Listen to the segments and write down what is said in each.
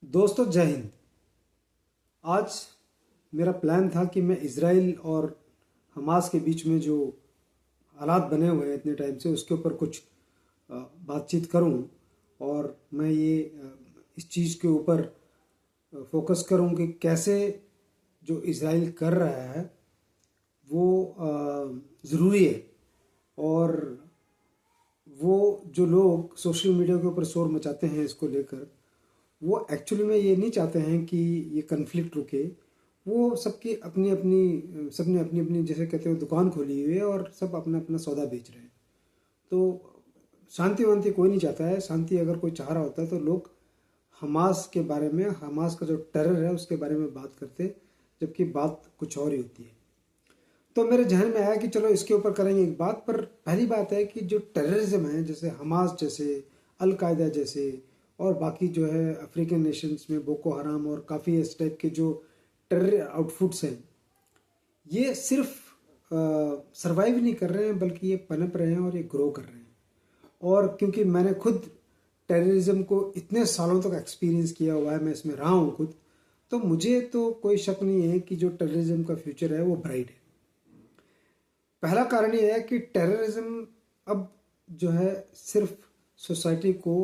दोस्तों जय हिंद। आज मेरा प्लान था कि मैं इज़राइल और हमास के बीच में जो हालात बने हुए हैं इतने टाइम से उसके ऊपर कुछ बातचीत करूं और मैं ये इस चीज़ के ऊपर फोकस करूं कि कैसे जो इज़राइल कर रहा है वो ज़रूरी है। और वो जो लोग सोशल मीडिया के ऊपर शोर मचाते हैं इसको लेकर, वो एक्चुअली में ये नहीं चाहते हैं कि ये कन्फ्लिक्ट रुके। वो सबकी अपनी अपनी सबने अपनी अपनी जैसे कहते हैं दुकान खोली हुई है और सब अपना अपना सौदा बेच रहे हैं। तो शांति वांति कोई नहीं चाहता है। शांति अगर कोई चाह रहा होता है तो लोग हमास के बारे में, हमास का जो टेरर है उसके बारे में बात करते, जबकि बात कुछ और ही होती है। तो मेरे जहन में आया कि चलो इसके ऊपर करेंगे एक बात। पर पहली बात है कि जो टेररिज्म है, जैसे हमास जैसे, अल कायदा जैसे, और बाकी जो है अफ्रीकन नेशंस में बोको हराम और काफ़ी इस टाइप के जो टेरर आउटफिट्स हैं, ये सिर्फ सरवाइव नहीं कर रहे हैं बल्कि ये पनप रहे हैं और ये ग्रो कर रहे हैं। और क्योंकि मैंने खुद टेररिज्म को इतने सालों तक एक्सपीरियंस किया हुआ है, मैं इसमें रहा हूँ खुद, तो मुझे तो कोई शक नहीं है कि जो टेररिज्म का फ्यूचर है वो ब्राइट है। पहला कारण ये है कि टेररिज्म अब जो है सिर्फ सोसाइटी को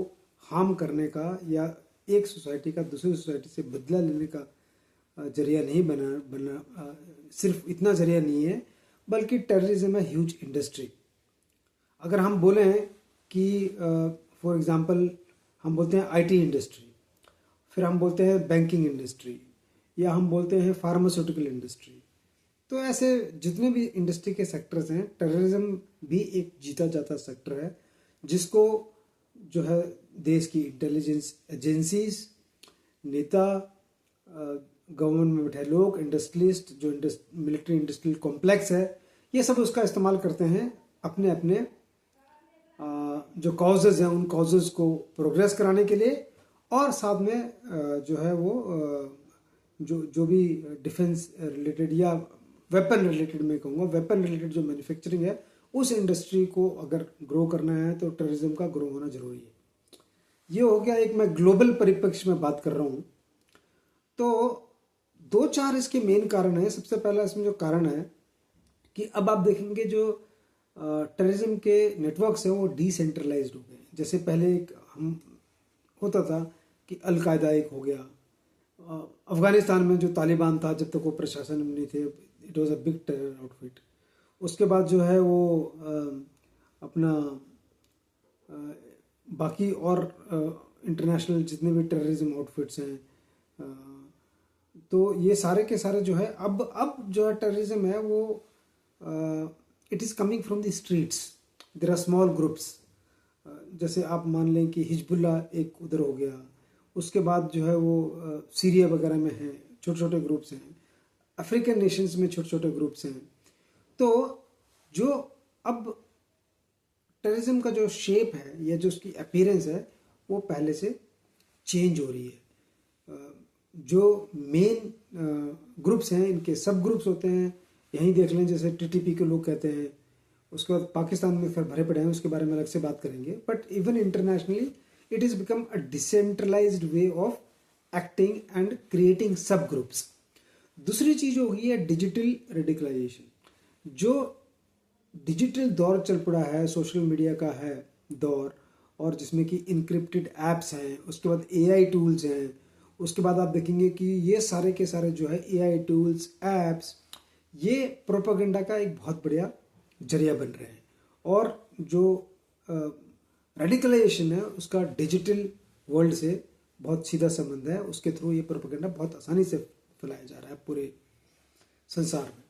हार्म करने का या एक सोसाइटी का दूसरी सोसाइटी से बदला लेने का जरिया नहीं बना बना सिर्फ इतना जरिया नहीं है, बल्कि टेररिज्म है ह्यूज इंडस्ट्री। अगर हम बोलें कि फॉर एग्जांपल हम बोलते हैं आईटी इंडस्ट्री, फिर हम बोलते हैं बैंकिंग इंडस्ट्री, या हम बोलते हैं फार्मास्यूटिकल इंडस्ट्री, तो ऐसे जितने भी इंडस्ट्री के सेक्टर्स हैं, टेररिज्म भी एक जीता जाता सेक्टर है जिसको जो है देश की इंटेलिजेंस एजेंसीज, नेता, गवर्नमेंट में बैठे लोग, इंडस्ट्रियलिस्ट, जो मिलिट्री इंडस्ट्रियल कॉम्प्लेक्स है, ये सब उसका इस्तेमाल करते हैं अपने अपने जो कॉजेज़ हैं उन कॉजेज़ को प्रोग्रेस कराने के लिए। और साथ में जो है वो जो जो भी डिफेंस रिलेटेड या वेपन रिलेटेड, मैं कहूँगा वेपन रिलेटेड जो मैन्युफैक्चरिंग है, उस इंडस्ट्री को अगर ग्रो करना है तो टेररिज्म का ग्रो होना जरूरी है। ये हो गया एक, मैं ग्लोबल परिप्रेक्ष्य में बात कर रहा हूँ। तो दो चार इसके मेन कारण है। सबसे पहला इसमें जो कारण है कि अब आप देखेंगे जो टेररिज्म के नेटवर्क्स हैं वो डिसेंट्रलाइज्ड हो गए। जैसे पहले एक हम होता था कि अल कायदा एक हो गया, अफगानिस्तान में जो तालिबान था जब तक वो प्रशासन में नहीं थे, it was a big terror outfit. उसके बाद जो है वो अपना बाकी और इंटरनेशनल जितने भी टेररिज्म आउटफिट्स हैं, तो ये सारे के सारे जो है अब जो है टेररिज्म है वो it is coming from the streets. There are small groups. जैसे आप मान लें कि हिजबुल्ला एक उधर हो गया, उसके बाद जो है वो सीरिया वगैरह में है, छोटे छोटे ग्रुप्स हैं, अफ्रीकन नेशंस में छोटे छोटे ग्रुप्स हैं। तो जो अब टेररिज्म का जो शेप है या जो उसकी अपीयरेंस है वो पहले से चेंज हो रही है। जो मेन ग्रुप्स हैं इनके सब ग्रुप्स होते हैं। यहीं देख लें, जैसे टीटीपी के लोग कहते हैं, उसके बाद पाकिस्तान में फिर भरे पड़े हैं, उसके बारे में अलग से बात करेंगे। But even internationally it is become a decentralised way of acting and creating sub groups. दूसरी चीज़ हो गई है डिजिटल रेडिकलाइजेशन। जो डिजिटल दौर चल पड़ा है, सोशल मीडिया का है दौर, और जिसमें कि इनक्रिप्टेड ऐप्स हैं, उसके बाद एआई टूल्स हैं, उसके बाद आप देखेंगे कि ये सारे के सारे जो है एआई टूल्स, ऐप्स, ये प्रोपेगेंडा का एक बहुत बढ़िया जरिया बन रहे हैं। और जो रेडिकलाइजेशन है उसका डिजिटल वर्ल्ड से बहुत सीधा संबंध है। उसके थ्रू ये प्रोपेगेंडा बहुत आसानी से फैलाया जा रहा है पूरे संसार में।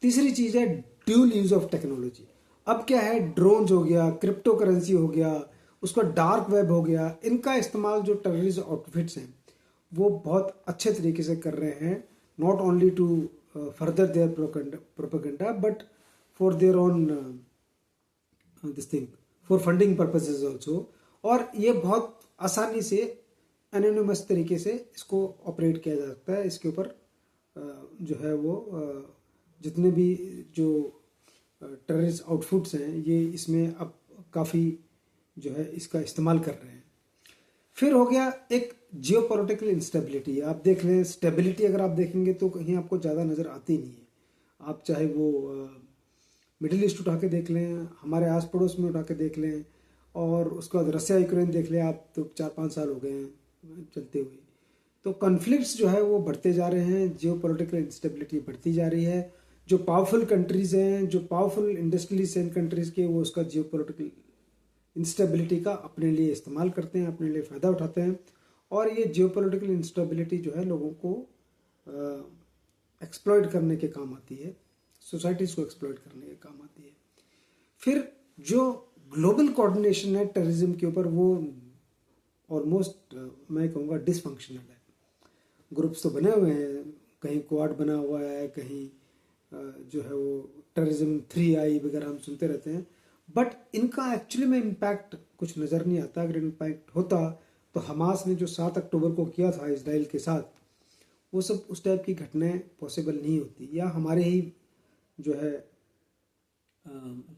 तीसरी चीज़ है ड्यूल यूज ऑफ टेक्नोलॉजी। अब क्या है, ड्रोन्स हो गया, क्रिप्टो करेंसी हो गया, उसका डार्क वेब हो गया, इनका इस्तेमाल जो टेररिस्ट आउटफिट्स हैं वो बहुत अच्छे तरीके से कर रहे हैं, not only to further their propaganda but for their own this thing, for funding purposes also. और ये बहुत आसानी से एनोनिमस तरीके से इसको ऑपरेट किया जा सकता है। इसके ऊपर जो है वो जितने भी जो टेररिस्ट आउटफिट्स हैं ये इसमें अब काफ़ी जो है इसका इस्तेमाल कर रहे हैं। फिर हो गया एक जियो पोलिटिकल इंस्टेबिलिटी। आप देख लें, स्टेबिलिटी अगर आप देखेंगे तो कहीं आपको ज़्यादा नज़र आती नहीं है। आप चाहे वो मिडिल ईस्ट उठा के देख लें, हमारे आस पड़ोस में उठा के देख लें, और उसके बाद रसिया यूक्रेन देख लें आप, तो 4-5 साल हो गए हैं चलते हुए। तो कॉन्फ्लिक्ट्स जो है वो बढ़ते जा रहे हैं, जियो पोलिटिकल इंस्टेबिलिटी बढ़ती जा रही है। जो पावरफुल कंट्रीज़ हैं, जो पावरफुल इंडस्ट्रियली सेम कंट्रीज़ के, वो उसका जियो पोलिटिकल इंस्टेबिलिटी का अपने लिए इस्तेमाल करते हैं, अपने लिए फ़ायदा उठाते हैं। और ये जियो पोलिटिकल इंस्टेबिलिटी जो है लोगों को एक्सप्लॉइट करने के काम आती है, सोसाइटीज़ को एक्सप्लॉइट करने के काम आती है। फिर जो ग्लोबल कोऑर्डिनेशन है टेररिज्म के ऊपर, वो ऑलमोस्ट मैं कहूँगा डिसफंक्शनल है। ग्रुप्स तो बने हुए हैं, कहीं क्वाड बना हुआ है, कहीं जो है वो टेररिज्म 3I वगैरह हम सुनते रहते हैं, बट इनका एक्चुअली में इम्पैक्ट कुछ नज़र नहीं आता। अगर इम्पैक्ट होता तो हमास ने जो 7 अक्टूबर को किया था इसराइल के साथ, वो सब उस टाइप की घटनाएं पॉसिबल नहीं होती। या हमारे ही जो है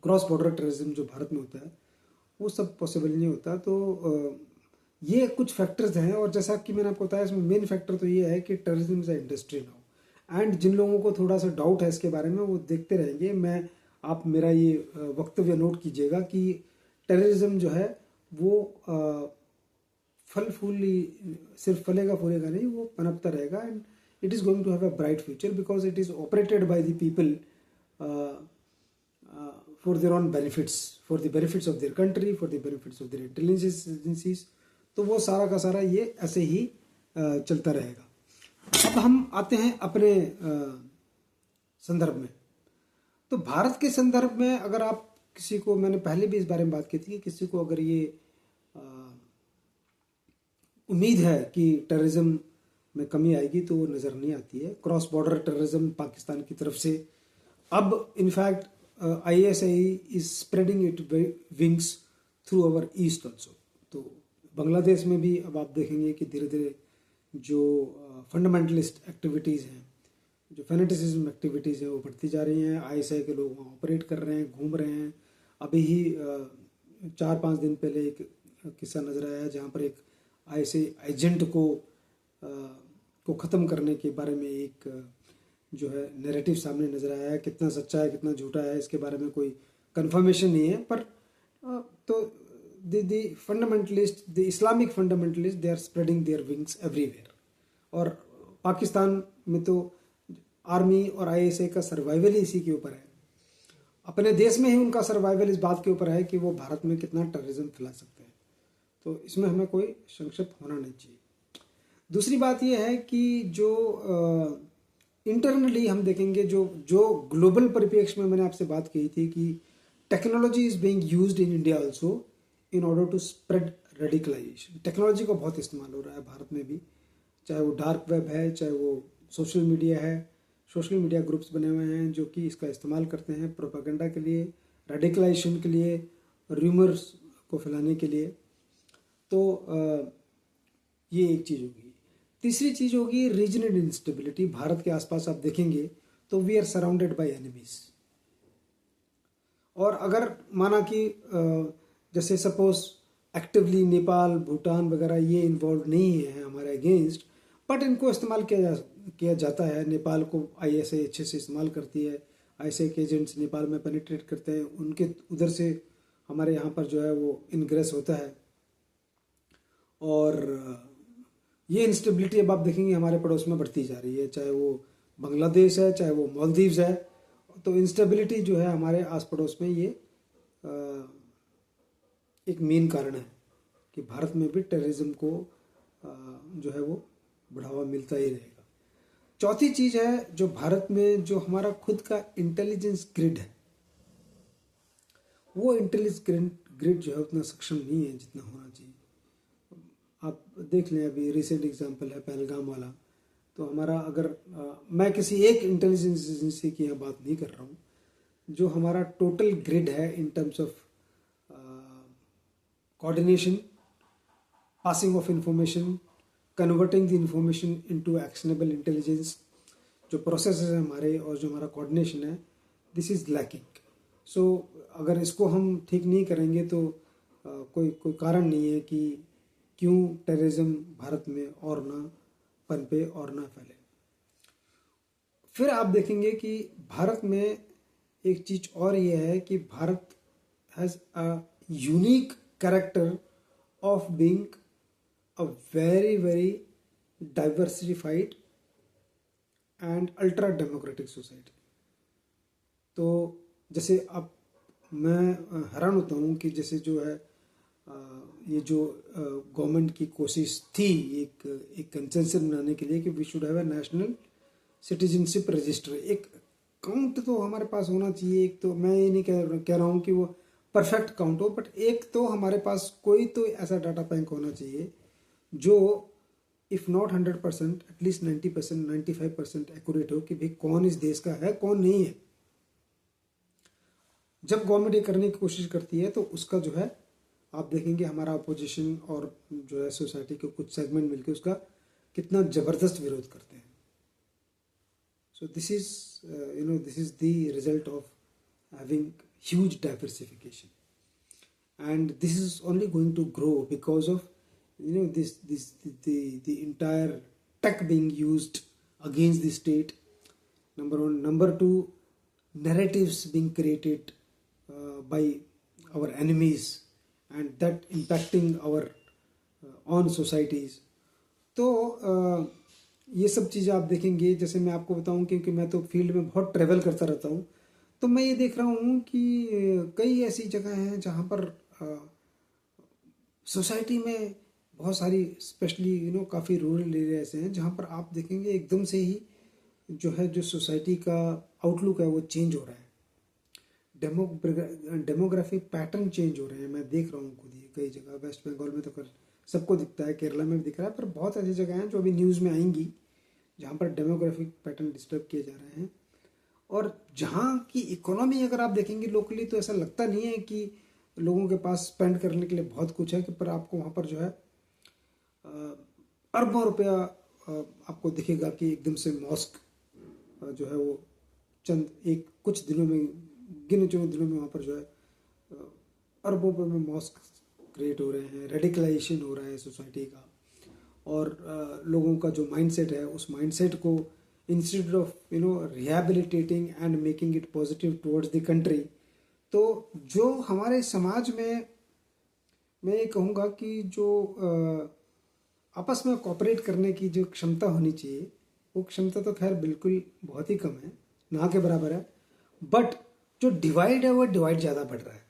क्रॉस बॉर्डर टेररिज्म जो भारत में होता है, वो सब पॉसिबल नहीं होता। तो ये कुछ फैक्टर्स हैं। और जैसा कि मैंने आपको बताया, इसमें मेन फैक्टर तो ये है कि terrorism is a industry now. And जिन लोगों को थोड़ा सा डाउट है इसके बारे में, वो देखते रहेंगे। आप मेरा ये वक्तव्य नोट कीजिएगा कि टेररिज्म जो है वो फल फूल सिर्फ फलेगा फूलेगा नहीं, वो पनपता रहेगा। And it is going to have a bright future because it is operated by the people for their own benefits, for the benefits of their country, for the benefits of their intelligence agencies. तो वो सारा का सारा ये ऐसे ही चलता रहेगा। अब हम आते हैं अपने संदर्भ में। तो भारत के संदर्भ में अगर आप किसी को, मैंने पहले भी इस बारे में बात की थी कि किसी को अगर ये उम्मीद है कि टेररिज्म में कमी आएगी, तो वो नज़र नहीं आती है। क्रॉस बॉर्डर टेररिज्म पाकिस्तान की तरफ से अब in fact ISI is spreading it wings through our east also. तो बांग्लादेश में भी अब आप देखेंगे कि धीरे धीरे जो फंडामेंटलिस्ट एक्टिविटीज़ हैं, जो फेनेटिसिज्म एक्टिविटीज़ हैं, वो बढ़ती जा रही हैं। ISI के लोग वहाँ ऑपरेट कर रहे हैं, घूम रहे हैं। अभी ही 4-5 दिन पहले एक किस्सा नज़र आया जहाँ पर एक ISI एजेंट को ख़त्म करने के बारे में एक जो है नैरेटिव सामने नज़र आया है। कितना सच्चा है कितना झूठा है इसके बारे में कोई कंफर्मेशन नहीं है, पर तो the fundamentalist, the Islamic fundamentalist, they are spreading their wings everywhere. और पाकिस्तान में तो आर्मी और ISI का सर्वाइवल ही इसी के ऊपर है। अपने देश में ही उनका सर्वाइवल इस बात के ऊपर है कि वो भारत में कितना टेररिज्म फैला सकते हैं। तो इसमें हमें कोई संक्षेप होना नहीं चाहिए। दूसरी बात यह है कि जो इंटरनली हम देखेंगे, जो ग्लोबल परिप्रेक्ष्य में मैंने आपसे बात की थी कि technology is being used in India also in order to spread radicalisation. Technology का बहुत इस्तेमाल हो रहा है भारत में भी, चाहे वो डार्क वेब है, चाहे वो सोशल मीडिया है। सोशल मीडिया ग्रुप्स बने हुए हैं जो कि इसका इस्तेमाल करते हैं प्रोपेगेंडा के लिए, रेडिकलाइजेशन के लिए, र्यूमर्स को फैलाने के लिए। तो ये एक चीज़ होगी। तीसरी चीज़ होगी रीजनल इंस्टेबिलिटी। भारत के आसपास आप देखेंगे तो we are surrounded by enemies. और अगर माना कि जैसे सपोज एक्टिवली नेपाल, भूटान वगैरह ये इन्वॉल्व नहीं है हमारे अगेंस्ट, बट इनको इस्तेमाल किया जाता है। नेपाल को ISI अच्छे से इस्तेमाल करती है, ISI के एजेंट्स नेपाल में पेनिट्रेट करते हैं, उनके उधर से हमारे यहाँ पर जो है वो इनग्रेस होता है। और ये इंस्टेबिलिटी अब आप देखेंगे हमारे पड़ोस में बढ़ती जा रही है, चाहे वो बांग्लादेश है, चाहे वो मालदीव्स है। तो इंस्टेबिलिटी जो है हमारे आस पड़ोस में, ये एक मेन कारण है कि भारत में भी टेररिज्म को जो है वो बढ़ावा मिलता ही रहेगा। चौथी चीज़ है जो भारत में जो हमारा खुद का इंटेलिजेंस ग्रिड है, वो इंटेलिजेंस ग्रिड जो है उतना सक्षम नहीं है जितना होना चाहिए। आप देख लें, अभी रिसेंट एग्जांपल है पहलगाम वाला। तो हमारा अगर मैं किसी एक इंटेलिजेंस एजेंसी की यहाँ बात नहीं कर रहा हूँ, जो हमारा टोटल ग्रिड है in terms of coordination, passing of information, converting the information into actionable intelligence, जो प्रोसेस है हमारे और जो हमारा कोऑर्डिनेशन है, दिस इज़ लैकिंग। सो अगर इसको हम ठीक नहीं करेंगे तो कोई कारण नहीं है कि क्यों टेररिज्म भारत में और ना पनपे और ना फैले। फिर आप देखेंगे कि भारत में एक चीज और ये है कि Bharat has a unique character of being a very very diversified and ultra democratic society. तो जैसे अब मैं हैरान होता हूँ कि जैसे जो है ये जो गवर्नमेंट की कोशिश थी एक कंसेंसस बनाने के लिए कि we should have a national citizenship register. एक काउंट तो हमारे पास होना चाहिए। एक तो मैं ये नहीं कह रहा हूँ कि वो परफेक्ट काउंट हो, बट एक तो हमारे पास कोई तो ऐसा डाटा बैंक होना चाहिए जो इफ़ नॉट 100% एटलीस्ट 90% 95% एक्यूरेट हो कि भाई कौन इस देश का है कौन नहीं है। जब गवर्नमेंट ये करने की कोशिश करती है तो उसका जो है आप देखेंगे हमारा अपोजिशन और जो है सोसाइटी के कुछ सेगमेंट मिलकर उसका कितना ज़बरदस्त विरोध करते हैं। So this is this is the result of having huge diversification, and this is only going to grow because of the entire tech being used against the state, number one. Number two, narratives being created by our enemies and that impacting our on societies. तो ये सब चीज़ें आप देखेंगे। जैसे मैं आपको बताऊं क्योंकि मैं तो फील्ड में बहुत ट्रेवल करता रहता हूँ, तो मैं ये देख रहा हूँ कि कई ऐसी जगह हैं जहाँ पर सोसाइटी में बहुत सारी स्पेशली काफ़ी रूरल एरिया ऐसे हैं जहाँ पर आप देखेंगे एकदम से ही जो सोसाइटी का आउटलुक है वो चेंज हो रहा है। डेमोग्राफिक पैटर्न चेंज हो रहे हैं। मैं देख रहा हूँ खुद ही कई जगह। वेस्ट बंगाल में तो सबको दिखता है, केरला में भी दिख रहा है, पर बहुत ऐसी जगह हैं जो अभी न्यूज़ में आएंगी जहाँ पर डेमोग्राफिक पैटर्न डिस्टर्ब किए जा रहे हैं। और जहाँ की इकोनॉमी अगर आप देखेंगे लोकली तो ऐसा लगता नहीं है कि लोगों के पास स्पेंड करने के लिए बहुत कुछ है, कि पर आपको वहाँ पर जो है अरबों रुपया आपको दिखेगा कि एकदम से मॉस्क जो है वो चंद एक कुछ दिनों में गिने चुने दिनों में वहाँ पर जो है अरबों रुपये में मॉस्क क्रिएट हो रहे हैं। रेडिकलाइजेशन हो रहा है सोसाइटी का, और लोगों का जो माइंडसेट है उस माइंडसेट को instead of rehabilitating and making it positive towards the country, तो जो हमारे समाज में मैं ये कहूँगा कि जो आपस में कोऑपरेट करने की जो क्षमता होनी चाहिए वो क्षमता तो खैर बिल्कुल बहुत ही कम है, ना के बराबर है। बट जो डिवाइड है वो डिवाइड ज़्यादा बढ़ रहा है,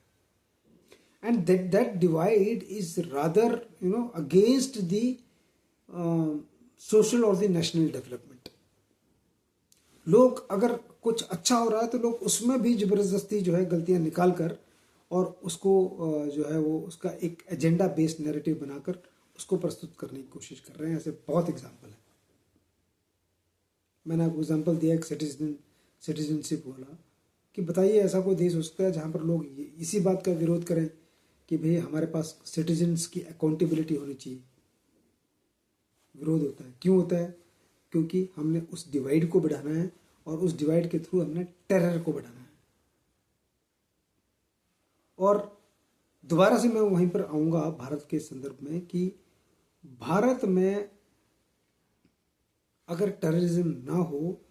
and that divide is rather against the social और द नेशनल डेवलपमेंट। लोग अगर कुछ अच्छा हो रहा है तो लोग उसमें भी ज़बरदस्ती जो है गलतियां निकाल कर और उसको जो है वो उसका एक एजेंडा बेस्ड नैरेटिव बनाकर उसको प्रस्तुत करने की कोशिश कर रहे हैं। ऐसे बहुत एग्जाम्पल है। मैंने आपको एग्जाम्पल दिया एक सिटीजनशिप वाला, कि बताइए ऐसा कोई देश हो सकता है जहाँ पर लोग इसी बात का विरोध करें कि भाई हमारे पास सिटीजन्स की अकाउंटेबिलिटी होनी चाहिए। विरोध होता है। क्यों होता है? क्योंकि हमने उस डिवाइड को बढ़ाना है और उस डिवाइड के थ्रू हमने टेरर को बढ़ाना है। और दोबारा से मैं वहीं पर आऊँगा भारत के संदर्भ में कि भारत में अगर टेररिज्म ना हो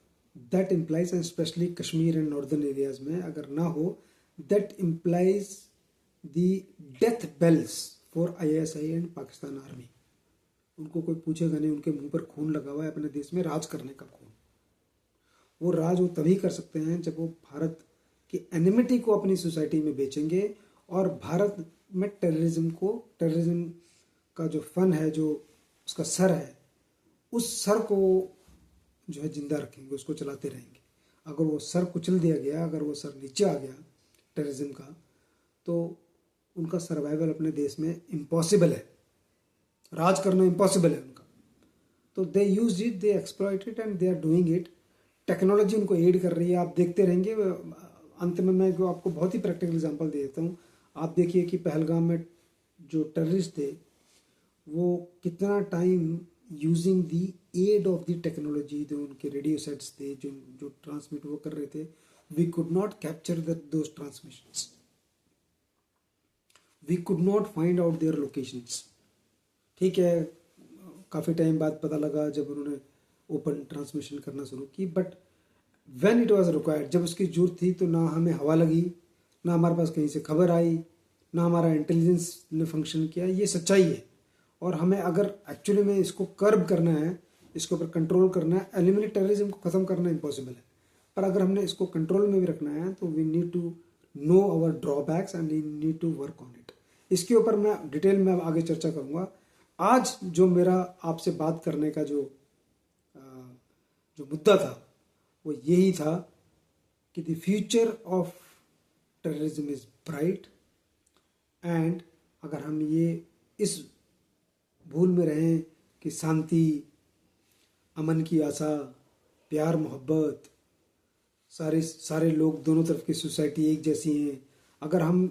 that implies, and specially Kashmir and northern areas में अगर ना हो, that implies the death bells for ISI and Pakistan army. उनको कोई पूछेगा नहीं, उनके मुंह पर खून लगा हुआ है अपने देश में राज करने का खून। वो राज वो तभी कर सकते हैं जब वो भारत की एनिमिटी को अपनी सोसाइटी में बेचेंगे और भारत में टेररिज्म का जो फन है, जो उसका सर है, उस सर को जो है जिंदा रखेंगे, उसको चलाते रहेंगे। अगर वो सर कुचल दिया गया, अगर वो सर नीचे आ गया टेररिज्म का, तो उनका सर्वाइवल अपने देश में इम्पॉसिबल है। राज करना इम्पॉसिबल है उनका। तो they use it, they exploit it and they are doing it. Technology उनको एड कर रही है, आप देखते रहेंगे। अंत में मैं आपको बहुत ही प्रैक्टिकल एग्जांपल दे देता हूँ। आप देखिए कि पहलगाम में जो टेररिस्ट थे वो कितना time using the aid of the technology, जो उनके रेडियो सेट्स थे जो ट्रांसमिट वो कर रहे थे, we could not capture those transmissions, we could not find out their locations. ठीक है, काफ़ी टाइम बाद पता लगा जब उन्होंने ओपन ट्रांसमिशन करना शुरू की, but when it was required, जब उसकी जरूरत थी, तो ना हमें हवा लगी, ना हमारे पास कहीं से खबर आई, ना हमारा इंटेलिजेंस ने फंक्शन किया। ये सच्चाई है। और हमें अगर एक्चुअली में इसको कर्ब करना है, इसके ऊपर कंट्रोल करना है, एलिमिनेट टेररिज्म को ख़त्म करना इम्पॉसिबल है, पर अगर हमने इसको कंट्रोल में भी रखना है तो we need to know our drawbacks and we need to work on it. इसके ऊपर मैं डिटेल में आगे चर्चा करूँगा। आज जो मेरा आपसे बात करने का जो मुद्दा था वो यही था कि the future of terrorism is bright, and अगर हम ये इस भूल में रहें कि शांति, अमन की आशा, प्यार मोहब्बत, सारे लोग, दोनों तरफ की सोसाइटी एक जैसी हैं, अगर हम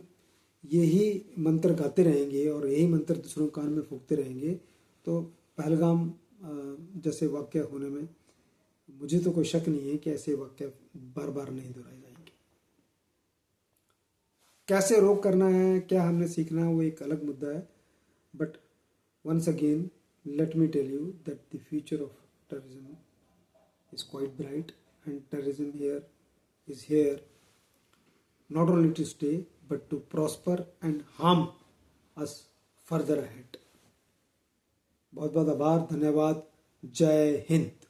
यही मंत्र गाते रहेंगे और यही मंत्र दूसरों कान में फूंकते रहेंगे तो पहलगाम जैसे वाक़या होने में मुझे तो कोई शक नहीं है कि ऐसे वाक़या बार बार नहीं दोहराए जाएंगे। कैसे रोक करना है, क्या हमने सीखना है, वो एक अलग मुद्दा है, but once again let me tell you that the future of terrorism is quite bright, and terrorism is here not only to stay but to prosper and harm us further ahead। बहुत बहुत आभार, धन्यवाद, जय हिंद।